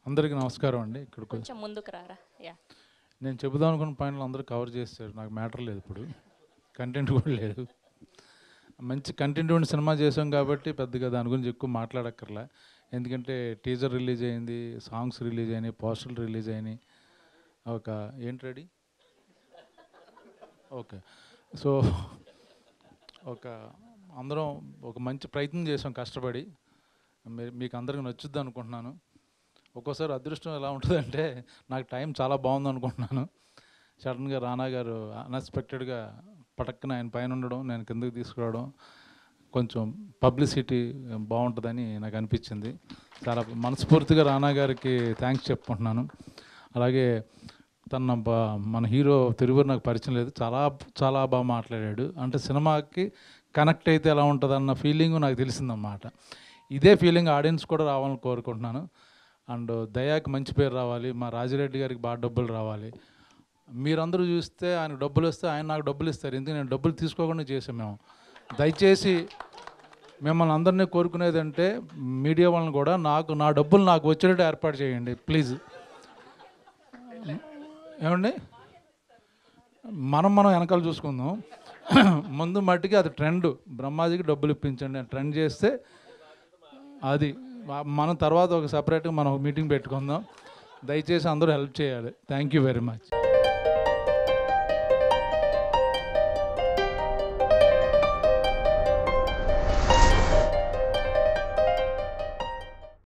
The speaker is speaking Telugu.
అందరికీ నమస్కారం అండి. ఇక్కడికి కొంచెం ముందుకు రారా. యా నేను చెబుదాం అనుకున్న పాయింట్లు అందరూ కవర్ చేశారు. నాకు మ్యాటర్ లేదు, ఇప్పుడు కంటెంట్ కూడా లేదు. మంచి కంటెంట్ ఉన్న సినిమా చేసాం కాబట్టి పెద్దగా దాని గురించి ఎక్కువ మాట్లాడక్కర్లే. ఎందుకంటే టీజర్ రిలీజ్ అయింది, సాంగ్స్ రిలీజ్ అయినాయి, పోస్టర్లు రిలీజ్ అయినాయి. ఒక ఏంటి రెడీ ఓకే. సో ఒక అందరం ఒక మంచి ప్రయత్నం చేసాం కష్టపడి. మీకు అందరికీ నచ్చుద్ది అనుకుంటున్నాను. ఒక్కోసారి అదృష్టం ఎలా ఉంటుందంటే, నాకు టైం చాలా బాగుంది అనుకుంటున్నాను, సడన్గా రానా గారు అన్ఎక్స్పెక్టెడ్గా పటక్కన ఆయన పైన ఉండడం, నేను కిందకి తీసుకురావడం, కొంచెం పబ్లిసిటీ బాగుంటుందని నాకు అనిపించింది. చాలా మనస్ఫూర్తిగా రానా గారికి థ్యాంక్స్ చెప్పుకుంటున్నాను. అలాగే మన హీరో తిరువురు నాకు పరిచయం లేదు, చాలా చాలా బాగా మాట్లాడాడు. అంటే సినిమాకి కనెక్ట్ అయితే ఎలా ఉంటుంది అన్న ఫీలింగ్ నాకు తెలిసిందన్నమాట. ఇదే ఫీలింగ్ ఆడియన్స్ కూడా రావాలని కోరుకుంటున్నాను. అండ్ దయాకి మంచి పేరు రావాలి, మా రాజిరెడ్డి గారికి బాగా డబ్బులు రావాలి. మీరందరూ చూస్తే ఆయనకు డబ్బులు వస్తే ఆయన నాకు డబ్బులు ఇస్తారు, ఎందుకు నేను డబ్బులు తీసుకోకుండా చేసాం మేము. దయచేసి మిమ్మల్ని అందరినీ కోరుకునేది అంటే, మీడియా వాళ్ళని కూడా నా డబ్బులు నాకు వచ్చేటట్టు ఏర్పాటు చేయండి ప్లీజ్. ఏమండి, మనం వెనకాల చూసుకుందాం. ముందు మట్టికి అది ట్రెండ్, బ్రహ్మాజీకి డబ్బులు ఇప్పించండి అని ట్రెండ్ చేస్తే అది మనం తర్వాత ఒక సపరేట్గా మనం మీటింగ్ పెట్టుకుందాం. దయచేసి అందరూ హెల్ప్ చేయాలి. Thank you very much.